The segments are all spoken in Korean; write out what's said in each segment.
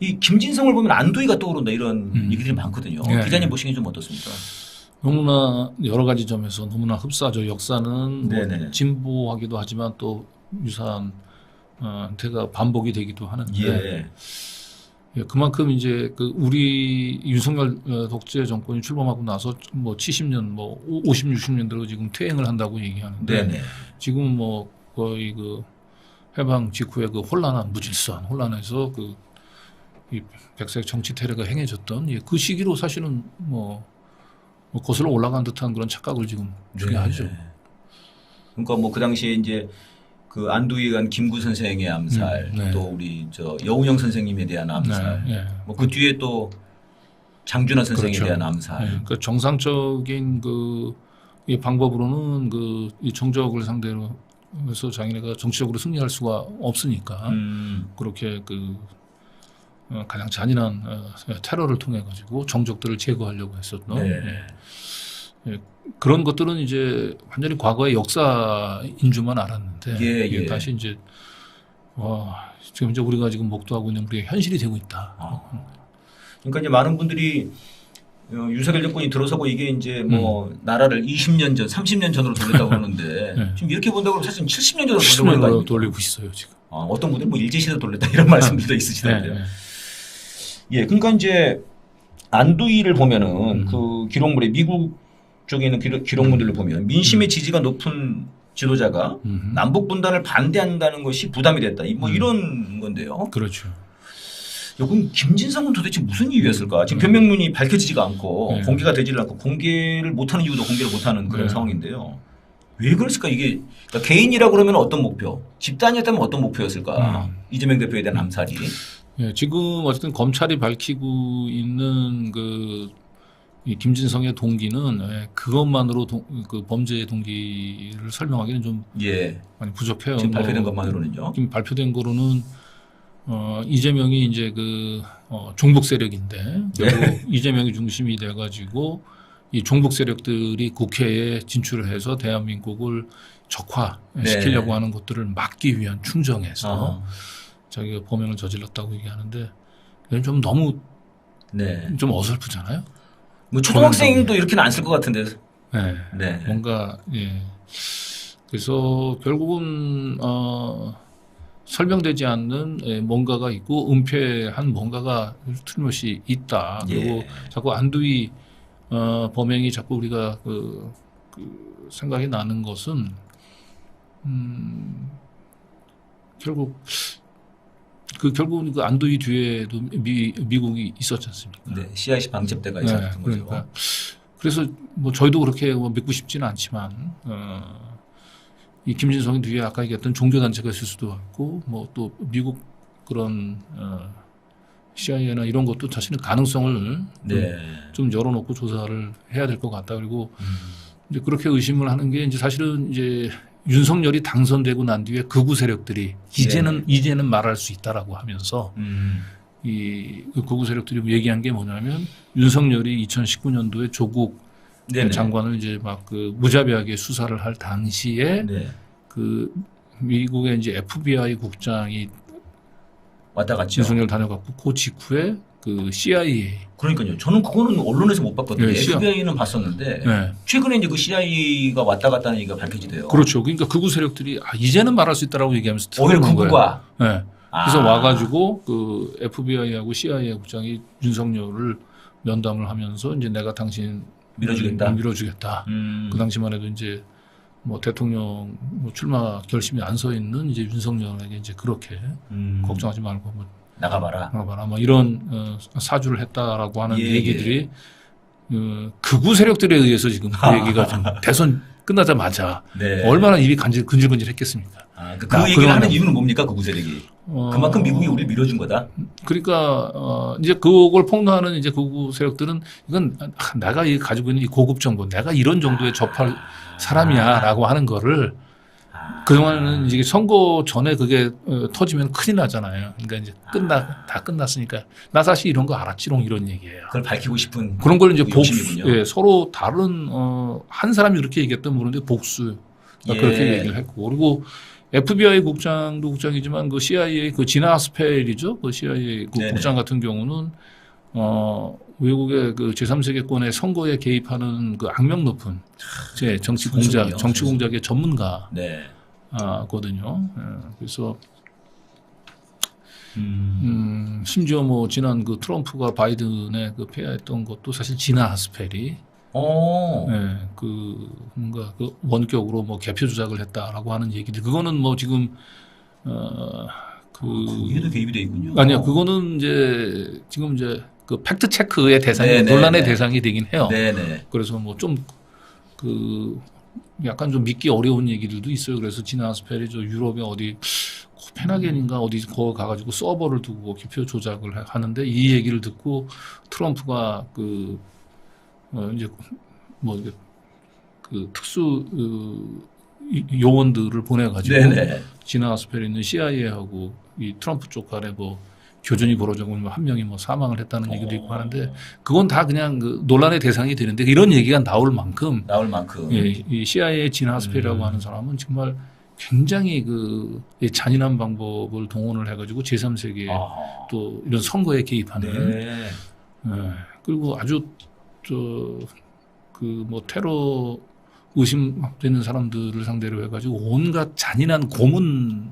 이 김진성을 보면 안도희가 떠오른다 이런 얘기들이 많거든요. 네. 기자님 보시기엔 좀 어떻습니까? 너무나 여러 가지 점에서 너무나 흡사하죠. 역사는 네네. 진보하기도 하지만 또 유사한 태가 반복이 되기도 하는데 예. 예, 그만큼 이제 그 우리 윤석열 독재 정권이 출범하고 나서 뭐 70년 뭐 50, 60년대로 지금 퇴행을 한다고 얘기하는데 네네. 지금 뭐 거의 그 해방 직후에 그 혼란한 무질서한 혼란에서 그 이 백색 정치 테러가 행해졌던 그 시기로 사실은 뭐 거슬러 올라간 듯한 그런 착각을 지금 주게 하죠. 네. 그러니까 뭐 그 당시에 이제 그 안도희에 간 김구 선생의 암살, 네. 또 우리 저 여운형 선생님에 대한 암살, 네, 네. 뭐 그 뒤에 또 장준하 선생에 그렇죠. 대한 암살. 네, 그러니까 정상적인 이 방법으로는 이 정적을 상대로 해서 자기네가 정치적으로 승리할 수가 없으니까 그렇게 가장 잔인한 테러를 통해 가지고 정적들을 제거하려고 했었던 네. 그런 것들은 이제 완전히 과거의 역사인 줄만 알았는데 예. 다시 이제 지금 이제 우리가 지금 목도하고 있는 우리의 현실이 되고 있다. 그러니까 이제 많은 분들이 윤석열 정권이 들어서고 이게 이제 뭐 나라를 20년 전, 30년 전으로 돌렸다고 그러는데 네. 지금 이렇게 본다고 사실 70년 전으로 70년으로 돌리고 있어요 지금. 어떤 분들은 뭐 일제시대로 돌렸다 이런 말씀들도 있으시던데요. 네. 예, 그러니까 이제 안도희를 보면은 그 기록물에 미국 쪽에 있는 기록물들을 보면 민심의 지지가 높은 지도자가 남북 분단을 반대한다는 것이 부담이 됐다. 뭐 이런 건데요. 그렇죠. 그럼 김진성은 도대체 무슨 이유였을까? 지금 변명문이 밝혀지지가 않고 공개가 되지를 않고 공개를 못하는 이유도 공개를 못하는 그런 상황인데요. 왜 그랬을까? 이게 그러니까 개인이라고 그러면 어떤 목표, 집단이었다면 어떤 목표였을까? 이재명 대표에 대한 암살이. 예, 지금 어쨌든 검찰이 밝히고 있는 이 김진성의 동기는 그것만으로 그 범죄의 동기를 설명하기는 좀 많이 부족해요. 지금 발표된 것만으로는요. 지금 발표된 거로는 이재명이 이제 종북 세력인데 이재명이 중심이 돼가지고 이 종북 세력들이 국회에 진출을 해서 대한민국을 적화시키려고 하는 것들을 막기 위한 충정에서 자기가 범행을 저질렀다고 얘기하는데 이건 좀 너무 좀 어설프잖아요. 뭐 초등학생도 이렇게는 안 쓸 것 같은데. 네. 뭔가 그래서 결국은 설명되지 않는 뭔가가 있고 은폐한 뭔가가 틀림없이 있다. 그리고 자꾸 안도희 범행이 자꾸 우리가 생각이 나는 것은 결국은 그 안도희 뒤에도 미국이 있었지 않습니까? 네, CIC 방첩대가 있었던 거죠. 그러니까 그래서 뭐 저희도 그렇게 믿고 싶지는 않지만 이 김진성이 뒤에 아까 얘기했던 종교단체가 있을 수도 있고 뭐 또 미국 그런 CIA나 이런 것도 자신의 가능성을 좀 열어놓고 조사를 해야 될 것 같다. 그리고 이제 그렇게 의심을 하는 게 이제 사실은 이제 윤석열이 당선되고 난 뒤에 극우 세력들이 이제는 말할 수 있다라고 하면서 이 극우 세력들이 얘기한 게 뭐냐면 윤석열이 2019년도에 조국 장관을 이제 막 무자비하게 수사를 할 당시에 미국의 이제 FBI 국장이 왔다 갔죠. 윤석열 다녀갔고 그 직후에 CIA. 그러니까요. 저는 그거는 언론에서 못 봤거든요. FBI는 봤었는데 최근에 이제 그 CIA가 왔다 갔다는 얘기가 밝혀지대요. 그렇죠. 그러니까 극우 세력들이 이제는 말할 수 있다라고 얘기하면서 오히려 극우가. 그래서 와가지고 FBI하고 CIA 국장이 윤석열을 면담을 하면서 이제 내가 당신 밀어주겠다. 그 당시만 해도 이제 뭐 대통령 출마 결심이 안 서 있는 이제 윤석열에게 이제 그렇게 걱정하지 말고 뭐 나가봐라. 뭐 이런 사주를 했다라고 하는 얘기들이 극우 세력들에 의해서 지금 그 얘기가 좀 대선 끝나자마자 얼마나 입이 근질근질했겠습니까? 그 얘기를 하는 이유는 뭡니까? 극우 세력이 그만큼 미국이 우리를 밀어준 거다. 그러니까 이제 그걸 폭로하는 이제 극우 세력들은 이건 내가 가지고 있는 이 고급 정보, 내가 이런 정도에 접할 사람이야라고 하는 거를 그동안은 이제 선거 전에 그게 터지면 큰일 나잖아요. 그러니까 이제 다 끝났으니까 나 사실 이런 거 알았지롱 이런 얘기예요. 그걸 밝히고 싶은 그런 걸 이제 서로 다른 한 사람이 그렇게 얘기했던 모르는데 복수 그렇게 얘기를 했고 그리고 FBI 국장도 국장이지만 그 CIA 그 지나 하스펠이죠. 그 CIA 그 네네. 국장 같은 경우는 외국의 그 제3세계권의 선거에 개입하는 그 악명 높은 정치 선수군요. 공작의 전문가거든요. 네. 그래서 심지어 뭐 지난 그 트럼프가 바이든에 그 폐하했던 것도 사실 지나 하스펠이 그 뭔가 그 원격으로 뭐 개표 조작을 했다라고 하는 얘기들 그거는 뭐 지금 거기에도 개입이 돼 있군요. 아니요 그거는 이제 지금 이제 그 팩트 체크의 대상이 네네네. 논란의 대상이 되긴 해요. 네네. 그래서 뭐 좀 그 약간 좀 믿기 어려운 얘기들도 있어요. 그래서 지나 하스펠이 저 유럽의 어디 코펜하겐인가 어디 거 가가지고 서버를 두고 개표 조작을 하는데 이 얘기를 듣고 트럼프가 그 이제 뭐 그 특수 요원들을 보내가지고 네네. 지나 하스펠에 있는 CIA하고 이 트럼프 쪽 간에 뭐 교전이 벌어지고 한 명이 뭐 사망을 했다는 얘기도 있고 하는데 그건 다 그냥 그 논란의 대상이 되는데 이런 얘기가 나올 만큼 예, 이 CIA 지나 하스펠이라고 하는 사람은 정말 굉장히 그 잔인한 방법을 동원을 해가지고 제3세계 또 이런 선거에 개입하는 네. 그리고 아주 그 뭐 테러 의심되는 사람들을 상대로 해가지고 온갖 잔인한 고문을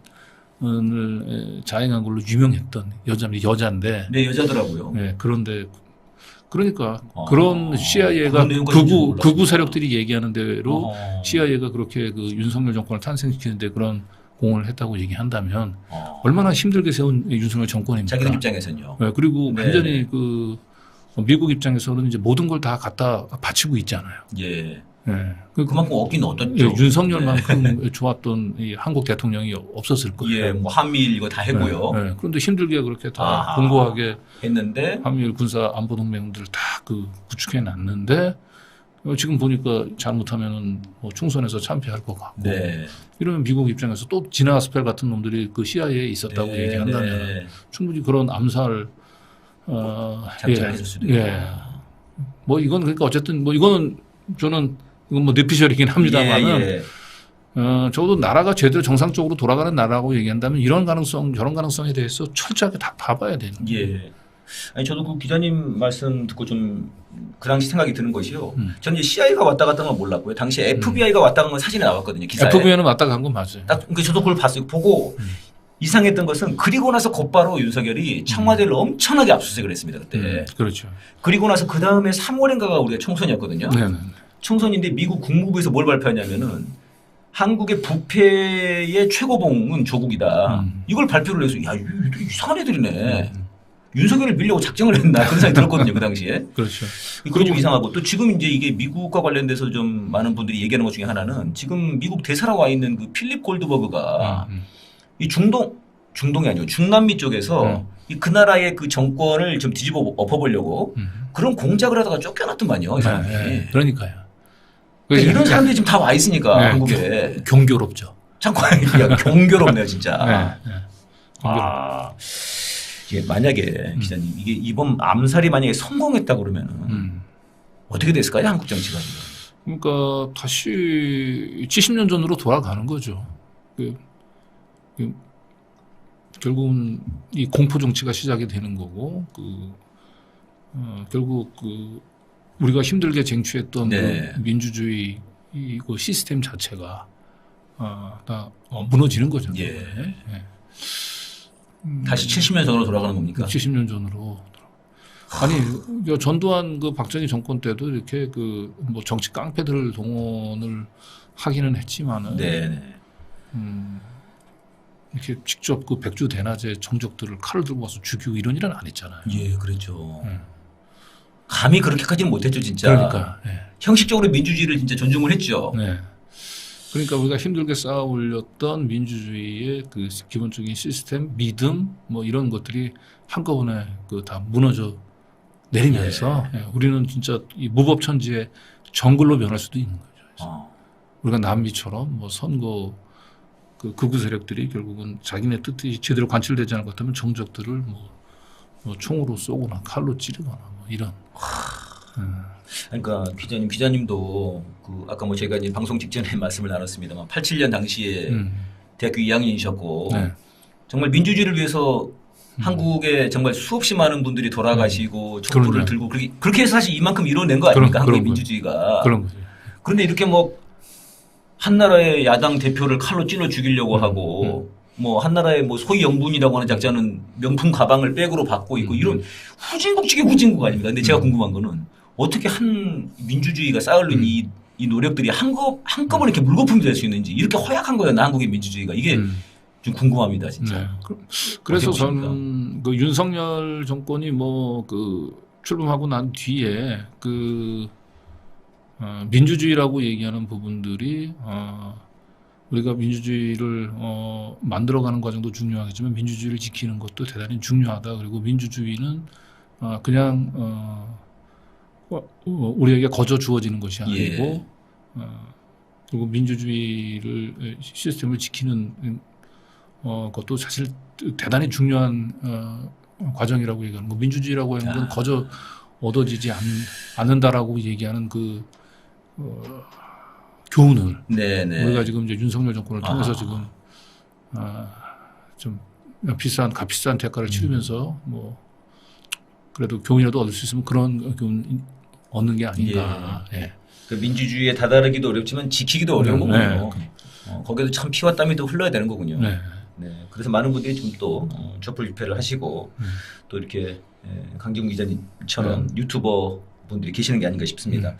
자행한 걸로 유명했던 여자인데. 네, 여자더라고요. 네, 그런데 그러니까 그런 CIA가 그런 내용까지 극우 세력들이 얘기하는 대로 CIA가 그렇게 그 윤석열 정권을 탄생시키는데 그런 공을 했다고 얘기한다면 얼마나 힘들게 세운 윤석열 정권입니까? 자기들 입장에서는요. 네, 그리고 네. 완전히 그 미국 입장에서는 이제 모든 걸 다 갖다 바치고 있잖아요. 예. 네. 그만큼 얻기는 얻었죠. 예, 윤석열만큼 좋았던 이 한국 대통령이 없었을 거예요. 예, 뭐 한미일 이거 다 했고요. 네, 네. 그런데 힘들게 그렇게 다 공고하게 했는데 한미일 군사 안보 동맹들 다 그 구축해 놨는데 지금 보니까 잘못하면은 뭐 총선에서 참패할 것 같고 네. 이러면 미국 입장에서 또 지나 하스펠 같은 놈들이 그 CIA에 있었다고 네, 얘기한다면 네. 충분히 그런 암살 작전했을 수도 있고. 뭐 이건 그러니까 어쨌든 뭐 이건 뭐 뇌피셜이긴 합니다만은 예, 적어도 나라가 제대로 정상적으로 돌아가는 나라라고 얘기한다면 이런 가능성 저런 가능성에 대해서 철저하게 다 봐봐야 되는 거예요. 예. 아니 저도 그 기자님 말씀 듣고 좀 그 당시 생각이 드는 것이요. 저는 이제 CIA가 왔다 갔다 한 건 몰랐고요. 당시에 FBI가 왔다 간 건 사진에 나왔거든요. 기사에. FBI는 왔다 간 건 맞아요. 딱 저도 그걸 봤어요. 보고 이상했던 것은 그리고 나서 곧바로 윤석열이 청와대를 엄청나게 압수수색을 했습니다. 그때. 그렇죠. 그리고 나서 그 다음에 3월인가가 우리가 총선이었거든요. 네네. 총선인데 미국 국무부에서 뭘 발표하냐면은 한국의 부패의 최고봉은 조국이다. 이걸 발표를 해서 야, 이거 이상한 애들이네. 윤석열을 밀려고 작정을 했나 그런 생각이 들었거든요. 그 당시에. 그렇죠. 그게 좀 이상하고 또 지금 이제 이게 미국과 관련돼서 좀 많은 분들이 얘기하는 것 중에 하나는 지금 미국 대사로 와 있는 그 필립 골드버그가 이 중동이 아니고 중남미 쪽에서 그 나라의 그 정권을 좀 뒤집어 엎어보려고 그런 공작을 하다가 쫓겨났더만요. 이 사람이. 네, 그러니까요. 그러니까 이런 사람들이 지금 다 와 있으니까 네, 한국에. 경교롭죠. 참 경교롭네요 진짜. 네, 경교롭. 이게 만약에 기자님 이게 이번 암살이 만약에 성공했다 그러면은 어떻게 됐을까요 한국 정치가 지금? 그러니까 다시 70년 전으로 돌아가는 거죠. 결국은 이 공포 정치가 시작이 되는 거고 결국 우리가 힘들게 쟁취했던 네. 그 민주주의 그 시스템 자체가 다 무너지는 거죠. 예. 네. 다시 70년 전으로 돌아가는 겁니까? 70년 전으로. 아니 전두환 그 박정희 정권 때도 이렇게 그 뭐 정치 깡패들을 동원을 하기는 했지만은 네. 이렇게 직접 그 백주 대낮에 정적들을 칼을 들고 와서 죽이고 이런 일은 안 했잖아요. 예, 그렇죠. 감히 그렇게까지는 못했죠, 진짜. 그러니까 형식적으로 민주주의를 진짜 존중을 했죠. 네. 그러니까 우리가 힘들게 쌓아 올렸던 민주주의의 그 기본적인 시스템, 믿음 뭐 이런 것들이 한꺼번에 그 다 무너져 내리면서 우리는 진짜 이 무법천지의 정글로 변할 수도 있는 거죠. 우리가 남미처럼 뭐 선거 그 극우 세력들이 결국은 자기네 뜻이 제대로 관철되지 않을 것 같으면 정적들을 뭐 총으로 쏘거나 칼로 찌르거나 뭐 이런. 그러니까 기자님도 그 아까 뭐 제가 이제 방송 직전에 말씀을 나눴습니다만 87년 당시에 대학교 2학년이셨고 네. 정말 민주주의를 위해서 한국에 정말 수없이 많은 분들이 돌아가시고 촛불을 그럼요. 들고 그렇게 해서 사실 이만큼 이뤄낸 거 아닙니까? 한국의 그런 민주주의가. 그런 거죠. 그런데 이렇게 뭐 한나라의 야당 대표를 칼로 찔러 죽이려고 하고 뭐 한나라의 뭐 소위 영분이라고 하는 작자는 명품 가방을 백으로 받고 있고 이런 후진국 중에 후진국 아닙니까? 근데 제가 궁금한 거는 어떻게 한 민주주의가 쌓을린 이 노력들이 한꺼번에 이렇게 물거품이 될 수 있는지 이렇게 허약한 거였나 한국의 민주주의가 이게 좀 궁금합니다 진짜. 네. 그래서 어떻게 보십니까? 저는 그 윤석열 정권이 뭐 그 출범하고 난 뒤에 그 민주주의라고 얘기하는 부분들이 우리가 민주주의를 만들어가는 과정도 중요하겠지만 민주주의를 지키는 것도 대단히 중요하다. 그리고 민주주의는 그냥 우리에게 거저 주어지는 것이 아니고 그리고 민주주의를 시스템을 지키는 것도 사실 대단히 중요한 과정이라고 얘기하는 거. 민주주의라고 하는 건 거저 얻어지지 않는다라고 얘기하는 그 교훈을 네네. 우리가 지금 이제 윤석열 정권을 통해서 지금 좀 값비싼 대가를 치르면서 뭐 그래도 교훈이라도 얻을 수 있으면 그런 교훈 얻는 게 아닌가. 예. 그 민주주의에 다다르기도 어렵지만 지키기도 어려운 거군요. 네. 거기에도 참 피와 땀이 또 흘러야 되는 거군요. 네. 네. 그래서 많은 분들이 좀 또 촛불 집회를 하시고 또 이렇게 강정구 기자님처럼 유튜버 분들이 계시는 게 아닌가 싶습니다.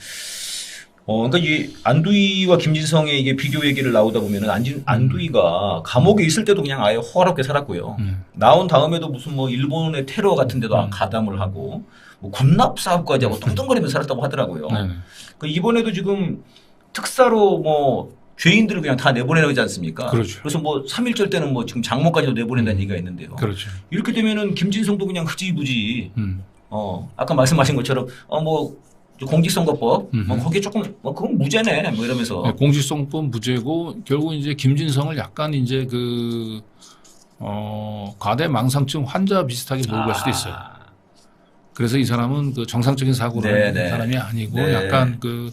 그러니까 이 안두희와 김진성의 이게 비교 얘기를 나오다 보면은 안두희가 감옥에 있을 때도 그냥 아예 호화롭게 살았고요. 나온 다음에도 무슨 뭐 일본의 테러 같은 데도 가담을 하고 뭐 군납 사업까지 하고 뚱뚱거리면서 살았다고 하더라고요. 그 이번에도 지금 특사로 뭐 죄인들을 그냥 다 내보내라고 하지 않습니까? 그렇죠. 그래서 뭐 3.1절 때는 뭐 지금 장모까지도 내보낸다는 얘기가 있는데요. 그렇죠. 이렇게 되면은 김진성도 그냥 흐지부지 아까 말씀하신 것처럼 뭐 공직선거법 뭐 거기에 조금 뭐 그건 무죄네 뭐 이러면서 네, 공직선거법 무죄고 결국 이제 김진성을 약간 이제 그 과대망상증 환자 비슷하게 몰고 갈 수도 있어요. 그래서 이 사람은 그 정상적인 사고를 하는 사람이 아니고 약간 그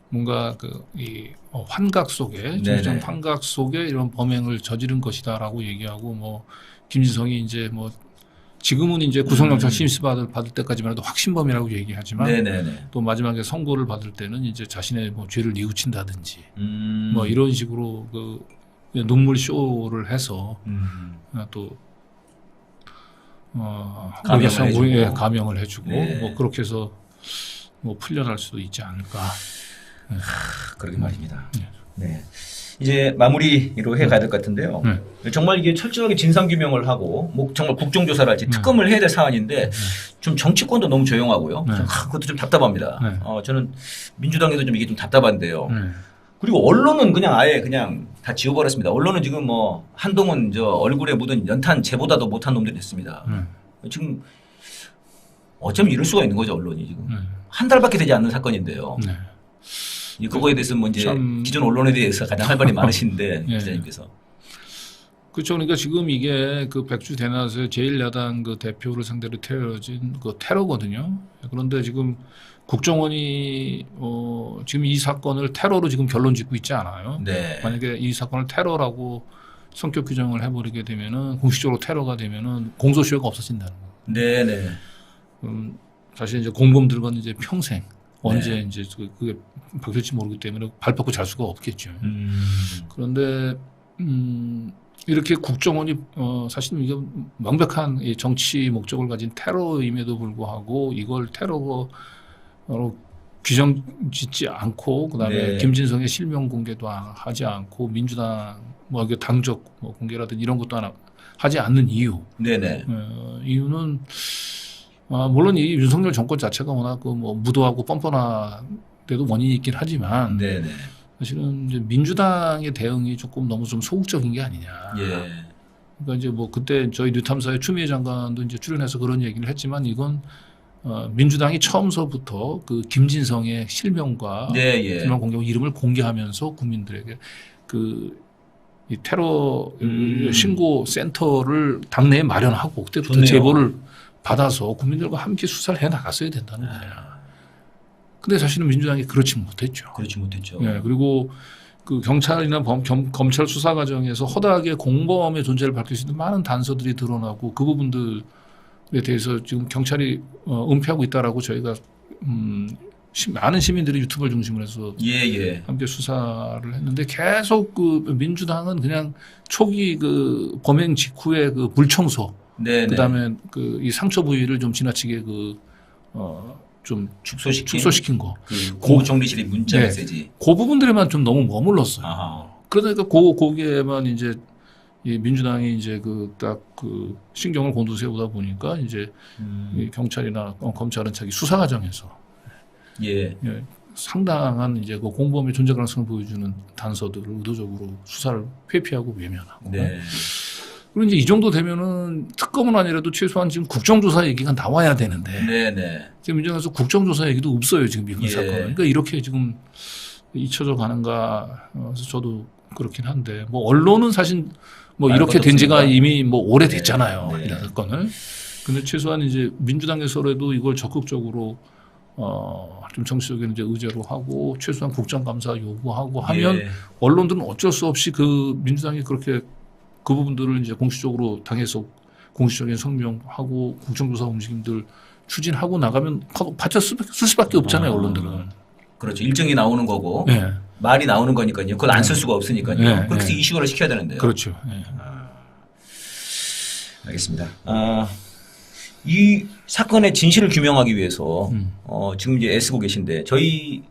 뭔가 그 이 환각 속에 정치적 환각 속에 이런 범행을 저지른 것이다라고 얘기하고 뭐 김진성이 이제 뭐 지금은 이제 구속영장 심시 받을 때까지만 해도 확신범이라고 얘기하지만 또 마지막에 선고를 받을 때는 이제 자신의 뭐 죄를 뉘우친다든지 뭐 이런 식으로 그 눈물 쇼를 해서 또 감형을 해주고 뭐 그렇게 해서 뭐 풀려날 수도 있지 않을까. 그러게 말입니다. 네. 이제 마무리로 해가야 될 것 같은데요. 정말 이게 철저하게 진상규명을 하고 뭐 정말 국정조사를 할지 특검을 해야 될 사안인데 좀 정치권도 너무 조용하고요. 그것도 좀 답답합니다. 저는 민주당에도 좀 이게 좀 답답한데요. 그리고 언론은 그냥 아예 그냥 다 지워버렸습니다. 언론은 지금 뭐 한동훈 저 얼굴에 묻은 연탄 쟤보다도 못한 놈들이 됐습니다. 지금 어쩌면 이럴 수가 있는 거죠, 언론이 지금. 한 달밖에 되지 않는 사건인데요. 그거에 대해서 뭐 이제 기존 언론에 대해서 가장 할 말이 많으신데 기자님께서. 그렇죠. 그러니까 지금 이게 그 백주 대낮에 제1야당 그 대표를 상대로 테러진 그 테러거든요. 그런데 지금 국정원이 지금 이 사건을 테러로 지금 결론 짓고 있지 않아요. 만약에 이 사건을 테러라고 성격 규정을 해버리게 되면은 공식적으로 테러가 되면은 공소시효가 없어진다는 거. 사실 이제 공범들과는 이제 평생 언제 이제 그게 바뀔지 모르기 때문에 발 뻗고 잘 수가 없겠죠. 그런데 이렇게 국정원이 사실 이게 명백한 정치 목적을 가진 테러임에도 불구하고 이걸 테러로 규정 짓지 않고 그다음에 김진성의 실명 공개도 하지 않고 민주당 뭐 이게 당적 뭐 공개라든지 이런 것도 하지 않는 이유. 이유는 물론 이 윤석열 정권 자체가 워낙 뭐 무도하고 뻔뻔한데도 원인이 있긴 하지만 사실은 이제 민주당의 대응이 조금 너무 좀 소극적인 게 아니냐. 그러니까 이제 뭐 그때 저희 뉴탐사의 추미애 장관도 이제 출연해서 그런 얘기를 했지만 이건 민주당이 처음서부터 그 김진성의 실명과 실명 공개 이름을 공개하면서 국민들에게 이 테러 신고 센터를 당내에 마련하고 그때부터 제보를 받아서 국민들과 함께 수사를 해 나갔어야 된다는 거예요. 근데 사실은 민주당이 그렇지 못했죠. 그렇지 못했죠. 그리고 그 경찰이나 검찰 수사 과정에서 허다하게 공범의 존재를 밝힐 수 있는 많은 단서들이 드러나고 그 부분들에 대해서 지금 경찰이 은폐하고 있다라고 저희가 많은 시민들이 유튜브를 중심으로 해서 함께 수사를 했는데 계속 그 민주당은 그냥 초기 그 범행 직후에 그 불청소, 그다음에 그 이 상처 부위를 좀 지나치게 좀 축소시킨 거. 국무총리실의 문자 네. 메시지. 그 부분들에만 좀 너무 머물렀어요. 아하. 그러니까 거기에만 이제 이 민주당이 이제 딱 신경을 곤두세우다 보니까 이제 이 경찰이나 검찰은 자기 수사 과정에서 상당한 이제 그 공범의 존재 가능성을 보여주는 단서들을 의도적으로 수사를 회피하고 외면하고. 네. 그리고 이제 이 정도 되면은 특검은 아니라도 최소한 지금 국정조사 얘기가 나와야 되는데. 네네. 지금 민주당에서 국정조사 얘기도 없어요. 지금 이번 사건. 그러니까 이렇게 지금 잊혀져 가는가. 그래서 저도 그렇긴 한데 뭐 언론은 사실 뭐 이렇게 된 지가 이미 뭐 오래됐잖아요. 네. 이런 사건을. 근데 최소한 이제 민주당에서라도 이걸 적극적으로 좀 정치적인 이제 의제로 하고 최소한 국정감사 요구하고 하면 언론들은 어쩔 수 없이 그 민주당이 그렇게 그 부분들을 이제 공식적으로 당에서 공식적인 성명하고 국정조사 움직임들 추진하고 나가면 받쳐 쓸 수밖에 없잖아요, 언론들은. 그렇죠. 일정이 나오는 거고 네. 말이 나오는 거니까요. 그걸 안 쓸 수가 없으니까요. 네. 그렇게 해서 이슈화를 시켜야 되는데요. 그렇죠. 네. 알겠습니다. 이 사건의 진실을 규명하기 위해서 지금 이제 애쓰고 계신데 저희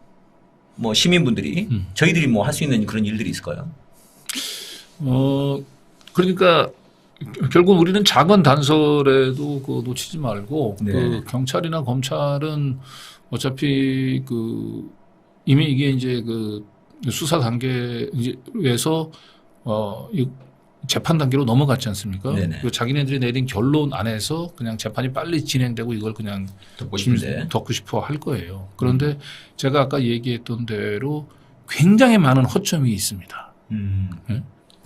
뭐 시민분들이 저희들이 뭐 할 수 있는 그런 일들이 있을까요? 그러니까 결국 우리는 작은 단서라도 놓치지 말고 그 경찰이나 검찰은 어차피 이미 이게 이제 수사 단계에서 이 재판 단계로 넘어갔지 않습니까? 그 자기네들이 내린 결론 안에서 그냥 재판이 빨리 진행되고 이걸 그냥 덮고 싶어 할 거예요. 그런데 제가 아까 얘기했던 대로 굉장히 많은 허점이 있습니다.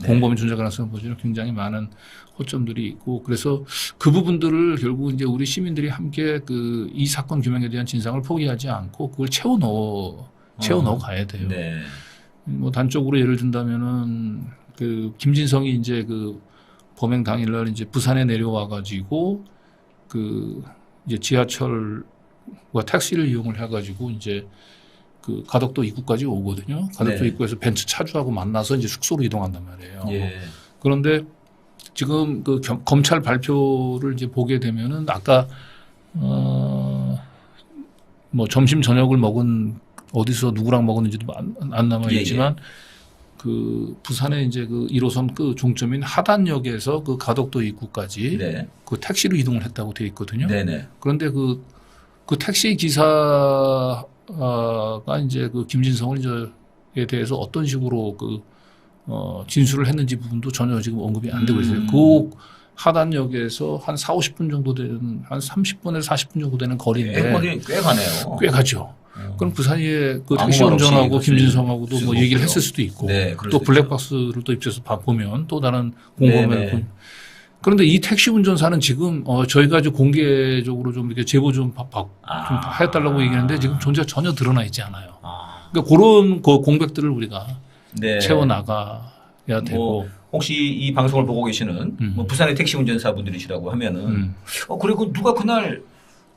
공범의 존재 가능성을 보여주는 굉장히 많은 허점들이 있고 그래서 그 부분들을 결국 이제 우리 시민들이 함께 이 사건 규명에 대한 진상을 포기하지 않고 그걸 채워 넣어 가야 돼요. 뭐 단적으로 예를 든다면은 김진성이 이제 범행 당일날 이제 부산에 내려와 가지고 이제 지하철과 택시를 이용을 해 가지고 이제 가덕도 입구까지 오거든요. 가덕도 입구에서 벤츠 차주하고 만나서 이제 숙소로 이동한단 말이에요. 그런데 지금 검찰 발표를 이제 보게 되면은 아까 뭐 점심 저녁을 먹은 어디서 누구랑 먹었는지도 안 남아 있지만 부산에 이제 1호선 종점인 하단역에서 가덕도 입구까지 택시로 이동을 했다고 되어 있거든요. 그런데 그 택시 기사가 이제 김진성을 에 대해서 어떤 식으로 진술을 했는지 부분도 전혀 지금 언급이 안 되고 있어요. 그 하단역에서 한 40, 50분 정도 되는 한 30분에서 40분 정도 되는 거리인데 꽤 가네요. 꽤 가죠. 그럼 그 사이에 택시 운전하고 김진성하고도 뭐 얘기를 했을 수도 있고 또 블랙박스를 또 입장에서 보면 또 다른 공범을 그런데 이 택시 운전사는 지금 저희가 아주 공개적으로 좀 이렇게 제보 좀 해달라고 얘기하는데 지금 존재가 전혀 드러나 있지 않아요. 그러니까 그런 공백들을 우리가 채워 나가야 되고. 혹시 이 방송을 보고 계시는 뭐 부산의 택시 운전사분들이시라고 하면은 그리고 누가 그날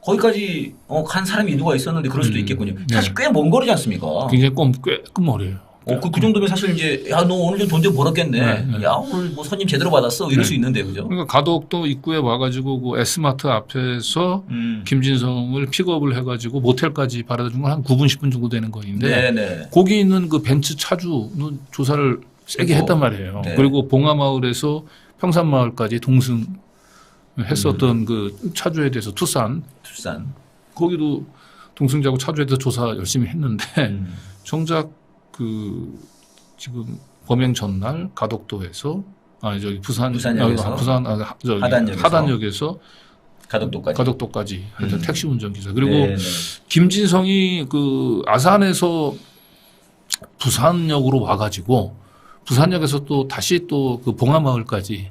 거기까지 간 사람이 누가 있었는데 그럴 수도 있겠군요. 사실 꽤 먼 거리지 않습니까? 굉장히 꽤 끝머리예요. 그 정도면 사실 이제 야 너 오늘 좀 돈 좀 벌었겠네. 야 오늘 뭐 손님 제대로 받았어. 이럴 수 있는데 그죠? 그러니까 가덕도 입구에 와가지고 S마트 앞에서 김진성을 픽업을 해가지고 모텔까지 바라다 준 건 한 9분 10분 정도 되는 거리인데 거기 있는 벤츠 차주는 조사를 세게 했단 말이에요. 그리고 봉하마을에서 평산마을까지 동승했었던 차주에 대해서 투싼 거기도 동승자고 차주에 대해서 조사 열심히 했는데 정작 지금 범행 전날 가덕도에서 부산 하단역에서 가덕도까지 하여튼 택시 운전기사 그리고 김진성이 아산에서 부산역으로 와가지고 부산역에서 또 다시 또 봉하마을까지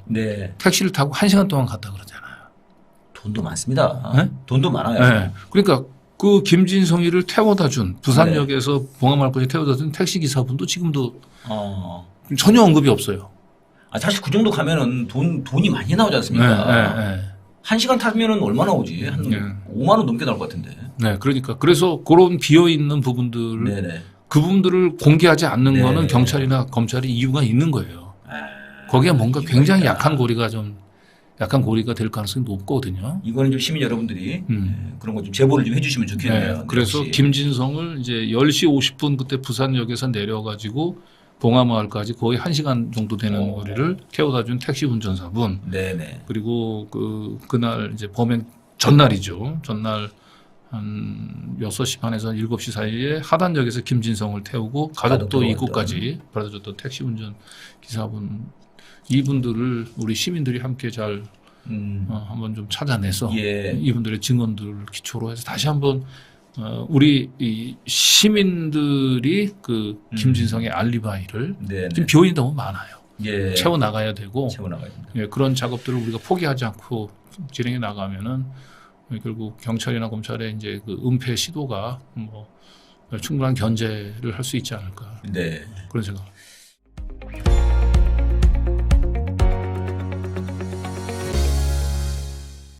택시를 타고 1시간 동안 갔다 그러잖아요. 돈도 많습니다. 돈도 많아요. 그러니까 그 김진성이를 태워다 준 부산역에서 봉화마을까지 태워다 준 택시 기사분도 지금도 전혀 언급이 없어요. 아, 사실 그 정도 가면은 돈이 많이 나오지 않습니까? 네. 한 시간 타면은 얼마 나오지? 한 네. 5만 원 넘게 나올 것 같은데. 네, 그러니까 그래서 그런 비어 있는 부분들을 네네. 그 부분들을 공개하지 않는 네. 거는 경찰이나 검찰이 이유가 있는 거예요. 아, 거기에 뭔가 이유가 굉장히 있다. 약한 고리가 될 가능성이 높거든요. 이거는 좀 시민 여러분들이 그런 거 좀 제보를 좀 해주시면 좋겠네요. 네, 그래서 역시. 김진성을 이제 10시 50분 그때 부산역에서 내려가지고 봉화마을까지 거의 1시간 정도 되는 거리를 태워다 준 택시 운전사분. 네네. 그리고 그날 이제 범행 전날이죠. 전날 한 6시 반에서 7시 사이에 하단역에서 김진성을 태우고 가덕도 입구까지 바라다 줬던 택시 운전 기사분 이분들을 우리 시민들이 함께 잘 한번 좀 찾아내서 예. 이분들의 증언들을 기초로 해서 다시 한번 우리 이 시민들이 그 김진성의 알리바이를 네네. 지금 비원이 너무 많아요. 예. 채워 나가야 되고 채워 나가야 됩니다. 예, 그런 작업들을 우리가 포기하지 않고 진행해 나가면은 결국 경찰이나 검찰의 이제 그 은폐 시도가 뭐 충분한 견제를 할 수 있지 않을까 네. 그런 생각.